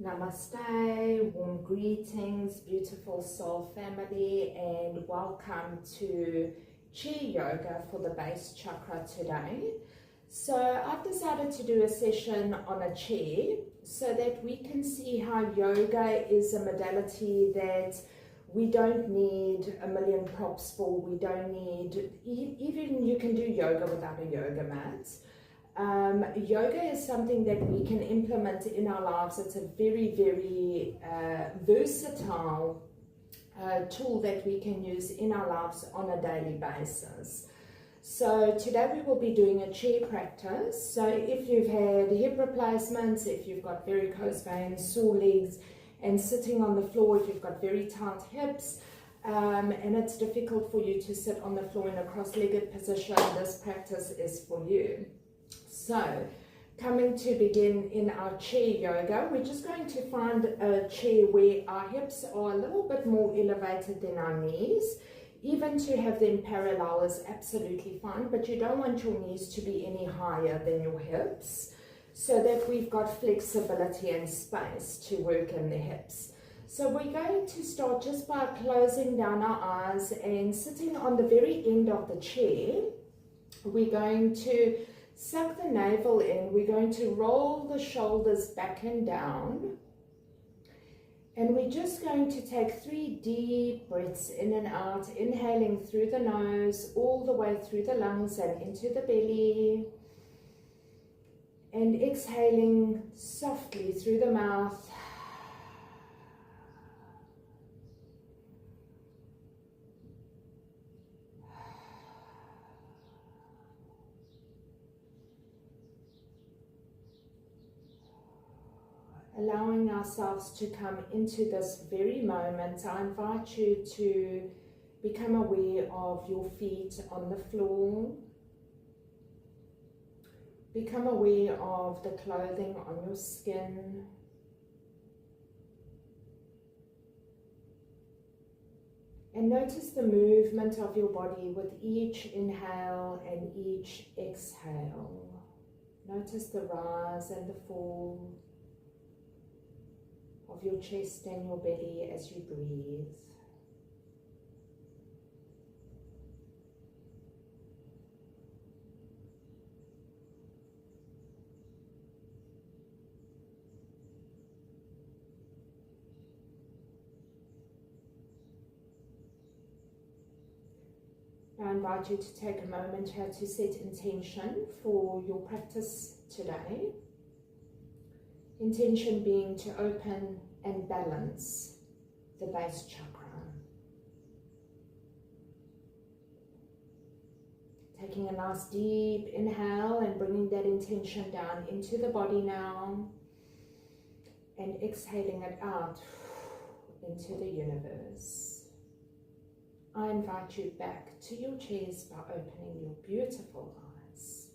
Namaste, warm greetings, beautiful soul family, and welcome to Chair Yoga for the base chakra today. So I've decided to do a session on a chair so that we can see how yoga is a modality that we don't need a million props for. We don't need, even you can do yoga without a yoga mat. Yoga is something that we can implement in our lives. It's a very, very versatile tool that we can use in our lives on a daily basis. So today we will be doing a chair practice. So if you've had hip replacements, if you've got varicose veins, sore legs, and sitting on the floor, if you've got very tight hips, and it's difficult for you to sit on the floor in a cross-legged position, this practice is for you. So, coming to begin in our chair yoga, we're just going to find a chair where our hips are a little bit more elevated than our knees. Even to have them parallel is absolutely fine, but you don't want your knees to be any higher than your hips, so that we've got flexibility and space to work in the hips. So we're going to start just by closing down our eyes and sitting on the very end of the chair. We're going to suck the navel in, we're going to roll the shoulders back and down, and we're just going to take 3 deep breaths in and out, inhaling through the nose, all the way through the lungs and into the belly, and exhaling softly through the mouth. Allowing ourselves to come into this very moment. I invite you to become aware of your feet on the floor. Become aware of the clothing on your skin. And notice the movement of your body with each inhale and each exhale. Notice the rise and the fall of your chest and your belly as you breathe. I invite you to take a moment here to set intention for your practice today. Intention being to open and balance the base chakra. Taking a nice deep inhale and bringing that intention down into the body now, and exhaling it out into the universe. I invite you back to your chairs by opening your beautiful eyes.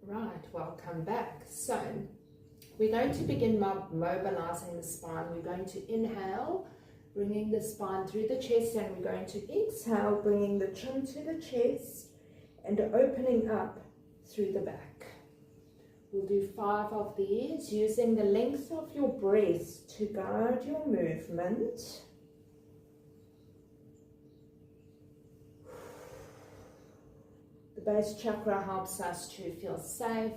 Right, welcome back. So, we're going to begin mobilizing the spine. We're going to inhale, bringing the spine through the chest, and we're going to exhale, bringing the chin to the chest and opening up through the back. We'll do 5 of these, using the length of your breath to guide your movement. The base chakra helps us to feel safe,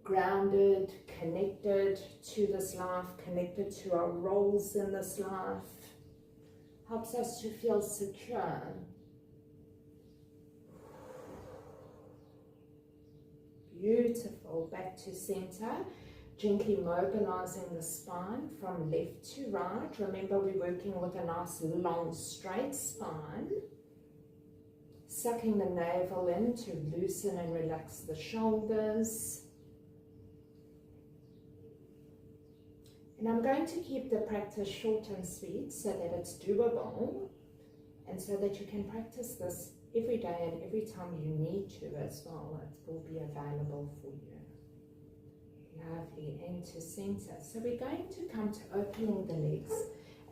grounded, connected to this life, connected to our roles in this life. Helps us to feel secure. Beautiful. Back to center. Gently mobilizing the spine from left to right. Remember, we're working with a nice long straight spine. Sucking the navel in to loosen and relax the shoulders. And I'm going to keep the practice short and sweet so that it's doable and so that you can practice this every day and every time you need to as well. It will be available for you. Lovely. And to center. So we're going to come to opening the legs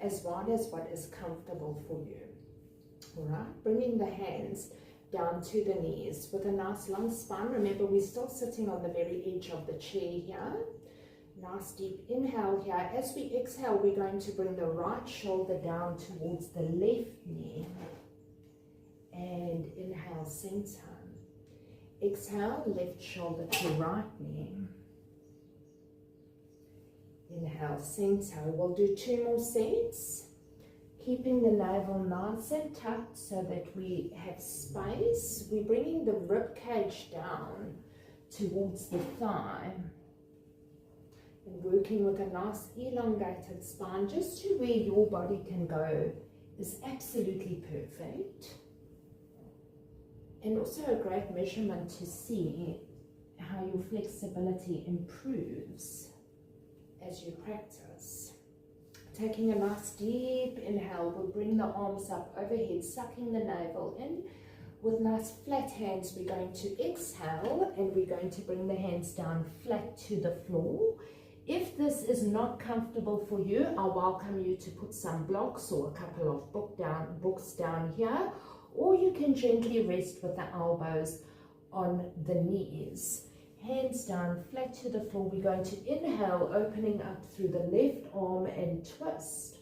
as wide as what is comfortable for you. Alright, bringing the hands down to the knees with a nice long spine. Remember, we're still sitting on the very edge of the chair here. Nice deep inhale here. As we exhale, we're going to bring the right shoulder down towards the left knee. And inhale, center. Exhale, left shoulder to right knee. Inhale, center. We'll do 2 more sets. Keeping the navel nice and tucked so that we have space. We're bringing the rib cage down towards the thigh. And working with a nice elongated spine just to where your body can go is absolutely perfect. And also a great measurement to see how your flexibility improves as you practice. Taking a nice deep inhale, we'll bring the arms up overhead, sucking the navel in. With nice flat hands, we're going to exhale and we're going to bring the hands down flat to the floor. If this is not comfortable for you, I welcome you to put some blocks or a couple of books down here, or you can gently rest with the elbows on the knees. Hands down, flat to the floor. We're going to inhale, opening up through the left arm and twist.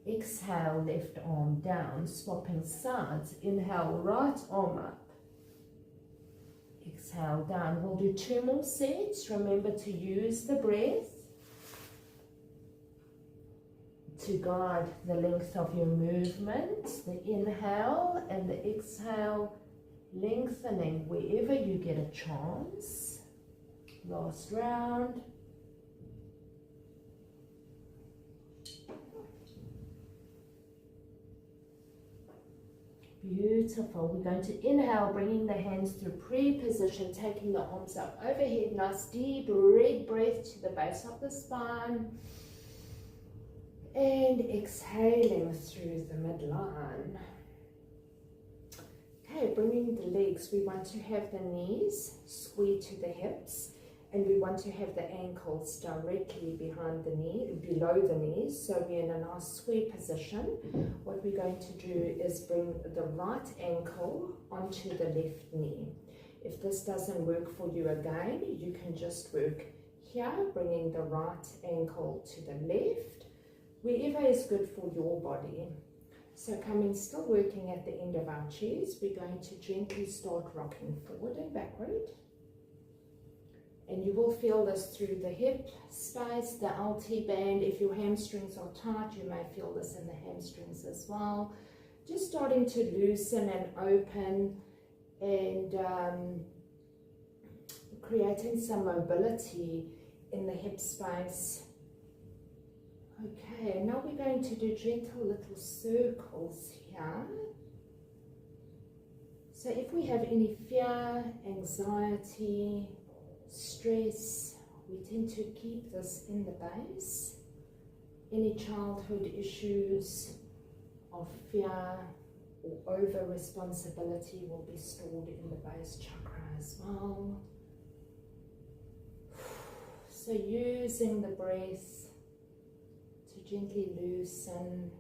Exhale, left arm down, swapping sides. Inhale, right arm up. Exhale, down. We'll do 2 more sets. Remember to use the breath to guide the length of your movement. The inhale and the exhale, lengthening wherever you get a chance. Last round. Beautiful. We're going to inhale, bringing the hands through pre-position, taking the arms up overhead. Nice deep red breath to the base of the spine. And exhaling through the midline. Okay, bringing the legs, we want to have the knees square to the hips, and we want to have the ankles directly behind the knee, below the knees, so we're in a nice square position. What we're going to do is bring the right ankle onto the left knee. If this doesn't work for you again, you can just work here, bringing the right ankle to the left, wherever is good for your body. So coming, still working at the end of our chairs, we're going to gently start rocking forward and backward. And you will feel this through the hip space, the LT band. If your hamstrings are tight, you may feel this in the hamstrings as well. Just starting to loosen and open and creating some mobility in the hip space. Okay, now we're going to do gentle little circles here. So if we have any fear, anxiety, stress, we tend to keep this in the base. Any childhood issues of fear or over responsibility will be stored in the base chakra as well. So using the breath to gently loosen.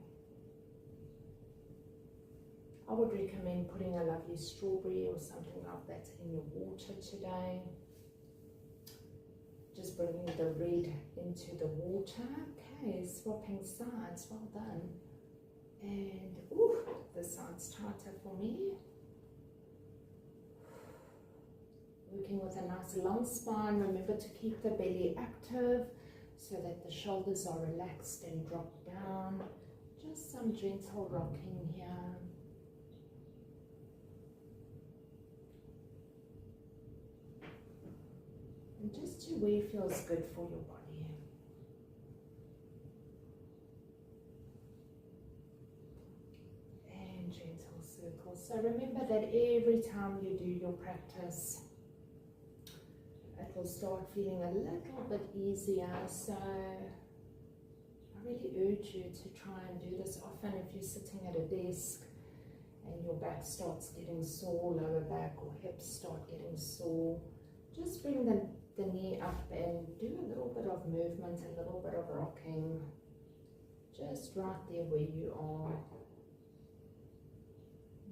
I would recommend putting a lovely strawberry or something like that in your water today. Just bringing the red into the water. Okay, swapping sides, well done. And ooh, this side's tighter for me. Working with a nice long spine. Remember to keep the belly active so that the shoulders are relaxed and drop down. Just some gentle rocking here. And just to where it feels good for your body. And gentle circles. So remember that every time you do your practice, it will start feeling a little bit easier. So I really urge you to try and do this often. If you're sitting at a desk and your back starts getting sore, lower back or hips start getting sore, just bring the knee up and do a little bit of movement, a little bit of rocking, just right there where you are.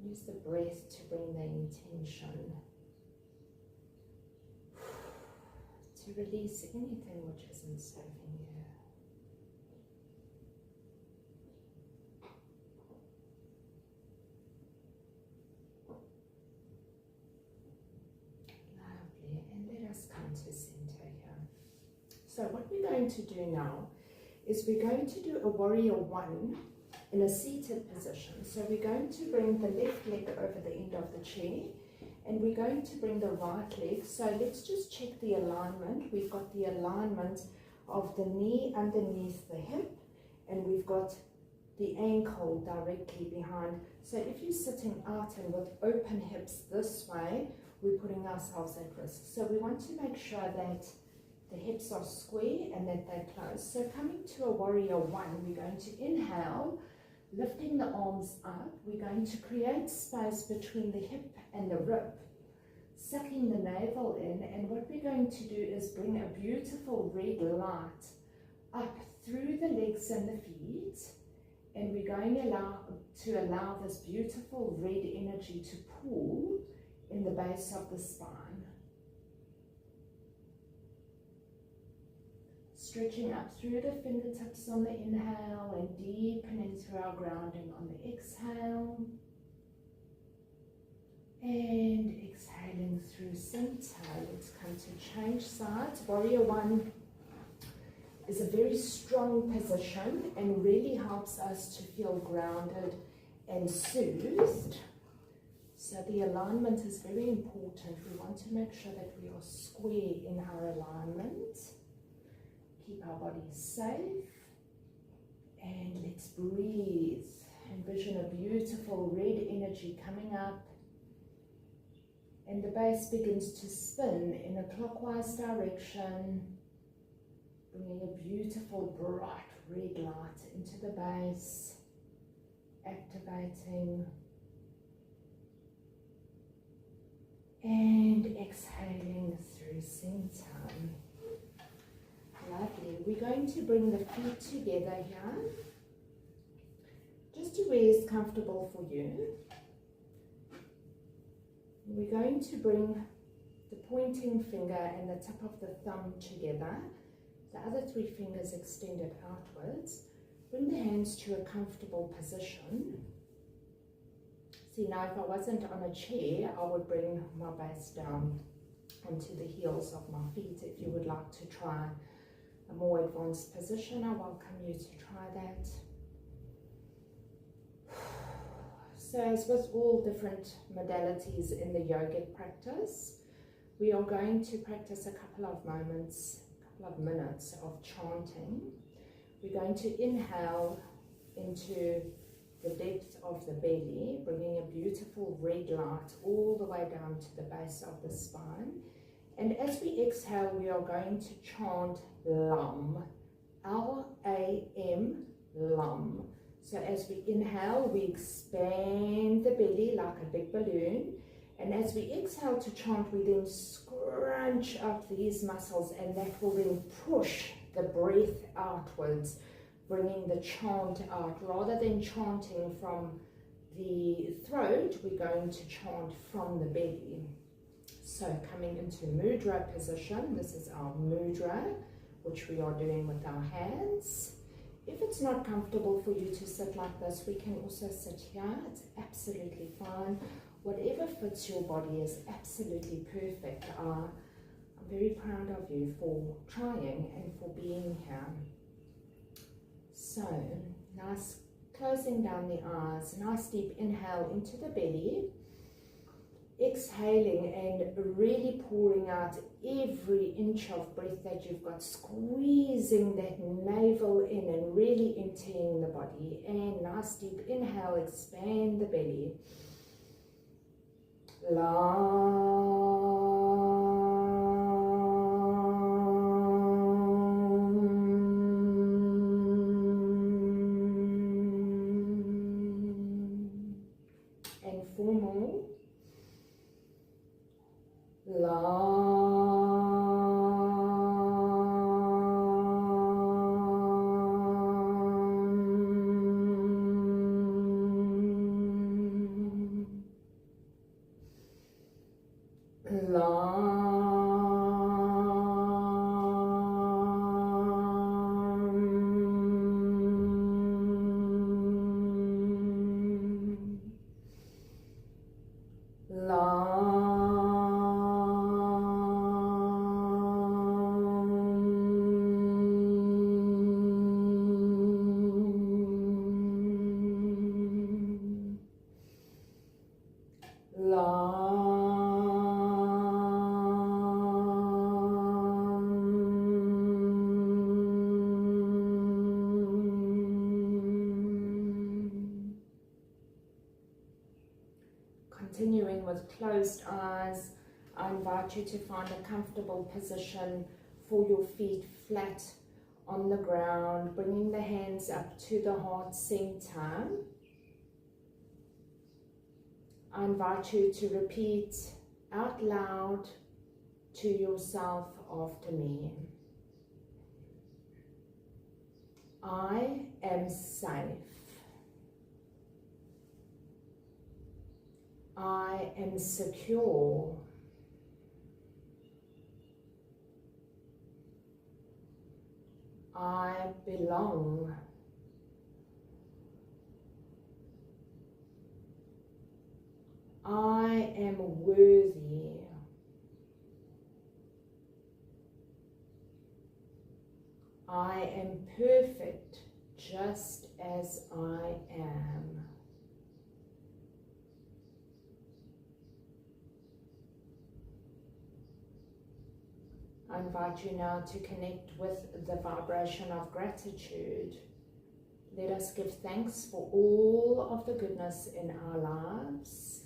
Use the breath to bring the intention to release anything which isn't serving you. Lovely, and let us come to center here. So what we're going to do now is we're going to do a warrior one in a seated position. So we're going to bring the left leg over the end of the chair, and we're going to bring the right leg. So let's just check the alignment. We've got the alignment of the knee underneath the hip, and we've got the ankle directly behind. So if you're sitting out and with open hips this way, we're putting ourselves at risk. So we want to make sure that the hips are square and that they're closed. So coming to a warrior one, we're going to inhale, lifting the arms up. We're going to create space between the hip and the rib, sucking the navel in, and what we're going to do is bring a beautiful red light up through the legs and the feet, and we're going to allow this beautiful red energy to pool in the base of the spine. Stretching up through the fingertips on the inhale and deepening through our grounding on the exhale. And exhaling through center. Let's come to change sides. Warrior one is a very strong position and really helps us to feel grounded and soothed. So the alignment is very important. We want to make sure that we are square in our alignment. Keep our body safe, and let's breathe. Envision a beautiful red energy coming up, and the base begins to spin in a clockwise direction, bringing a beautiful bright red light into the base, activating and exhaling through center. Lovely. We're going to bring the feet together here, just to where is comfortable for you. We're going to bring the pointing finger and the tip of the thumb together, the other three fingers extended outwards. Bring the hands to a comfortable position. See, now if I wasn't on a chair, I would bring my base down onto the heels of my feet. If you would like to try a more advanced position, I welcome you to try that. So as with all different modalities in the yogic practice, we are going to practice a couple of minutes of chanting. We're going to inhale into the depth of the belly, bringing a beautiful red light all the way down to the base of the spine. And as we exhale, we are going to chant LAM, L-A-M, LAM. So as we inhale, we expand the belly like a big balloon. And as we exhale to chant, we then scrunch up these muscles, and that will then push the breath outwards, bringing the chant out. Rather than chanting from the throat, we're going to chant from the belly. So coming into mudra position, this is our mudra, which we are doing with our hands. If it's not comfortable for you to sit like this, we can also sit here. It's absolutely fine. Whatever fits your body is absolutely perfect. I'm very proud of you for trying and for being here. So, nice closing down the eyes, nice deep inhale into the belly. Exhaling and really pouring out every inch of breath that you've got, squeezing that navel in and really emptying the body. And nice deep inhale, expand the belly. And four more. La with closed eyes, I invite you to find a comfortable position for your feet flat on the ground, bringing the hands up to the heart center. I invite you to repeat out loud to yourself after me. I am safe. I am secure. I belong. I am worthy. I am perfect just as I am. I invite you now to connect with the vibration of gratitude. Let us give thanks for all of the goodness in our lives.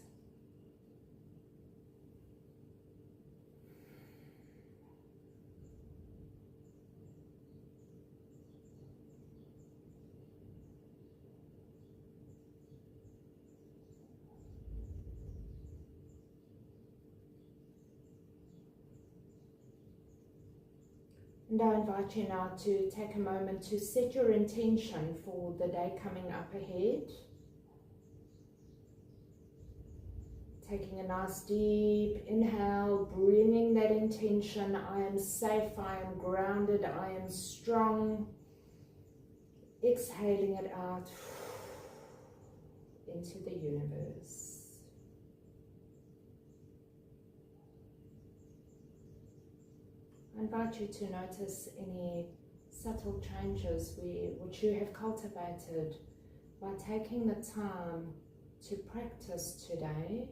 And I invite you now to take a moment to set your intention for the day coming up ahead. Taking a nice deep inhale, bringing that intention. I am safe, I am grounded, I am strong. Exhaling it out into the universe. I invite you to notice any subtle changes which you have cultivated by taking the time to practice today.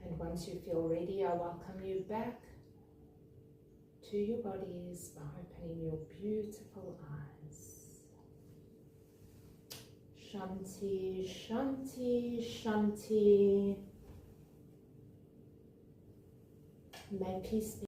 And once you feel ready, I welcome you back to your bodies by opening your beautiful eyes. Shanti, Shanti, Shanti. May peace be